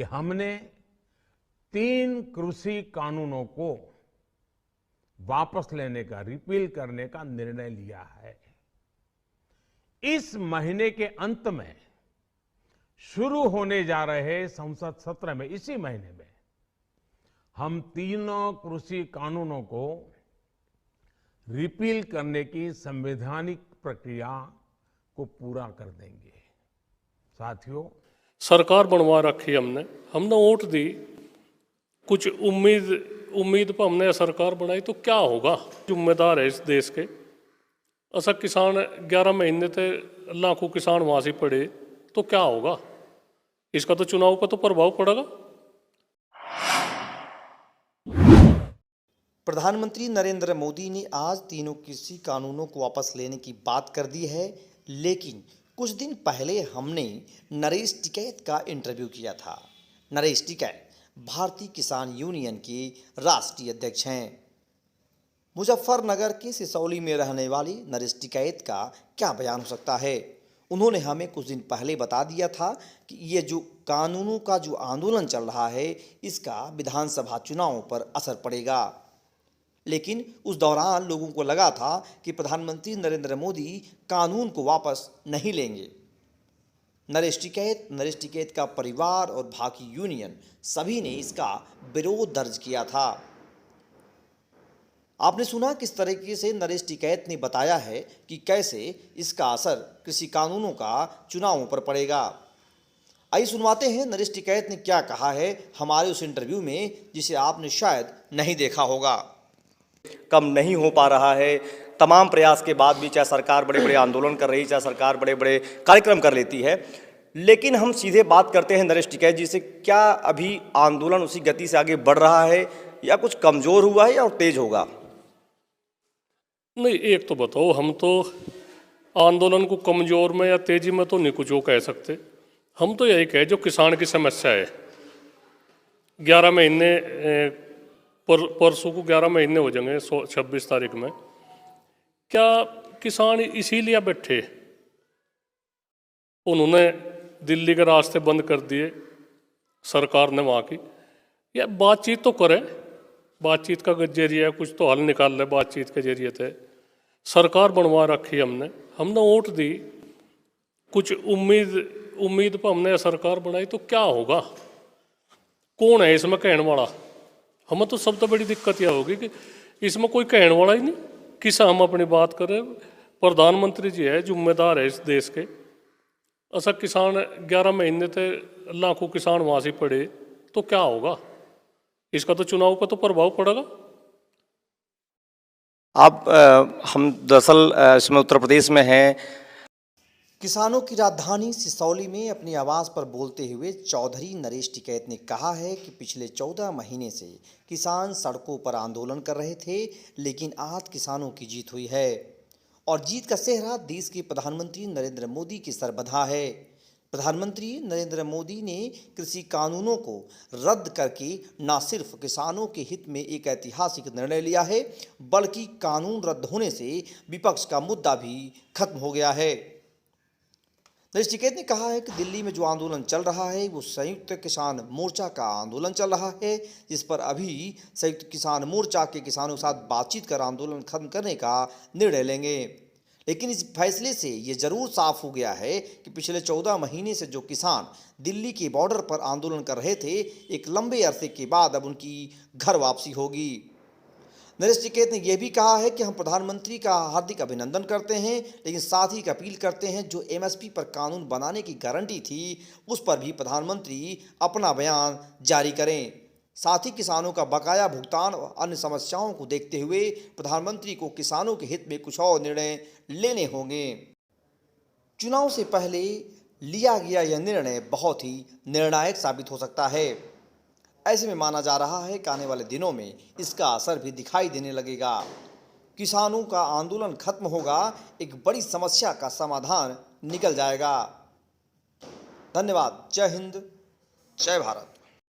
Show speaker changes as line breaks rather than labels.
कि हमने 3 कृषि कानूनों को वापस लेने का, रिपील करने का निर्णय लिया है। इस महीने के अंत में शुरू होने जा रहे संसद सत्र में, इसी महीने में, हम तीनों कृषि कानूनों को रिपील करने की संवैधानिक प्रक्रिया को पूरा कर देंगे। साथियों,
सरकार बनवा रखी हमने वोट दी, कुछ उम्मीद पर हमने सरकार बनाई, तो क्या होगा? जिम्मेदार है इस देश के। ऐसा किसान 11 महीने थे, लाखों किसान वहां से पड़े, तो क्या होगा? इसका तो चुनाव पर तो प्रभाव पड़ेगा।
प्रधानमंत्री नरेंद्र मोदी ने आज तीनों कृषि कानूनों को वापस लेने की बात कर दी है, लेकिन कुछ दिन पहले हमने नरेश टिकैत का इंटरव्यू किया था। नरेश टिकैत भारतीय किसान यूनियन के राष्ट्रीय अध्यक्ष हैं। मुजफ्फरनगर के सिसौली में रहने वाले नरेश टिकैत का क्या बयान हो सकता है? उन्होंने हमें कुछ दिन पहले बता दिया था कि ये जो कानूनों का जो आंदोलन चल रहा है, इसका विधानसभा चुनावों पर असर पड़ेगा। लेकिन उस दौरान लोगों को लगा था कि प्रधानमंत्री नरेंद्र मोदी कानून को वापस नहीं लेंगे। नरेश टिकैत का परिवार और बाकी यूनियन सभी ने इसका विरोध दर्ज किया था। आपने सुना किस तरीके से नरेश टिकैत ने बताया है कि कैसे इसका असर कृषि कानूनों का चुनावों पर पड़ेगा। आइए सुनवाते हैं नरेश टिकैत ने क्या कहा है हमारे उस इंटरव्यू में, जिसे आपने शायद नहीं देखा होगा।
कम नहीं हो पा रहा है, तमाम प्रयास के बाद भी, चाहे सरकार बड़े बड़े आंदोलन कर रही है, चाहे सरकार बड़े बड़े कार्यक्रम कर लेती है, लेकिन हम सीधे बात करते हैं नरेश टिकैत जी से। क्या अभी आंदोलन उसी गति से आगे बढ़ रहा है या कुछ कमजोर हुआ है या और तेज होगा?
नहीं, एक तो बताओ, हम तो आंदोलन को कमजोर में या तेजी में तो नहीं कुछ वो कह सकते। हम तो यही कहे जो किसान की समस्या है। 11 महीने परसों को 11 महीने हो जाएंगे 26 तारीख में। क्या किसान इसीलिए बैठे? उन्होंने दिल्ली के रास्ते बंद कर दिए सरकार ने वहाँ की, या बातचीत तो करें, बातचीत का जरिए कुछ तो हल निकाल ले। बातचीत के जरिए थे, सरकार बनवा रखी हमने वोट दी, कुछ उम्मीद पर हमने सरकार बनाई, तो क्या होगा? कौन है इसमें कहने वाला? हमें तो सबसे बड़ी दिक्कत यह होगी कि इसमें कोई कहने वाला ही नहीं। किस हम अपनी बात करें? प्रधानमंत्री जी है, जिम्मेदार है इस देश के। ऐसा किसान 11 महीने थे, लाखों किसान वहां से पड़े, तो क्या होगा? इसका तो चुनाव पर तो प्रभाव पड़ेगा।
हम दरअसल इसमें उत्तर प्रदेश में हैं।
किसानों की राजधानी सिसौली में अपनी आवाज़ पर बोलते हुए चौधरी नरेश टिकैत ने कहा है कि पिछले 14 महीने से किसान सड़कों पर आंदोलन कर रहे थे, लेकिन आज किसानों की जीत हुई है और जीत का सेहरा देश के प्रधानमंत्री नरेंद्र मोदी के सर बंधा है। प्रधानमंत्री नरेंद्र मोदी ने कृषि कानूनों को रद्द करके न सिर्फ किसानों के हित में एक ऐतिहासिक निर्णय लिया है, बल्कि कानून रद्द होने से विपक्ष का मुद्दा भी खत्म हो गया है। नरेश टिकैत ने कहा है कि दिल्ली में जो आंदोलन चल रहा है वो संयुक्त किसान मोर्चा का आंदोलन चल रहा है, जिस पर अभी संयुक्त किसान मोर्चा के किसानों के साथ बातचीत कर आंदोलन खत्म करने का निर्णय लेंगे। लेकिन इस फैसले से ये जरूर साफ हो गया है कि पिछले 14 महीने से जो किसान दिल्ली के बॉर्डर पर आंदोलन कर रहे थे, एक लंबे अरसे के बाद अब उनकी घर वापसी होगी। नरेश टिकैत ने यह भी कहा है कि हम प्रधानमंत्री का हार्दिक अभिनंदन करते हैं, लेकिन साथ ही एक अपील करते हैं जो एमएसपी पर कानून बनाने की गारंटी थी, उस पर भी प्रधानमंत्री अपना बयान जारी करें। साथ ही किसानों का बकाया भुगतान और अन्य समस्याओं को देखते हुए प्रधानमंत्री को किसानों के हित में कुछ और निर्णय लेने होंगे। चुनाव से पहले लिया गया यह निर्णय बहुत ही निर्णायक साबित हो सकता है। ऐसे में माना जा रहा है कि आने वाले दिनों में इसका असर भी दिखाई देने लगेगा। किसानों का आंदोलन खत्म होगा, एक बड़ी समस्या का समाधान निकल जाएगा। धन्यवाद। जय हिंद, जय भारत।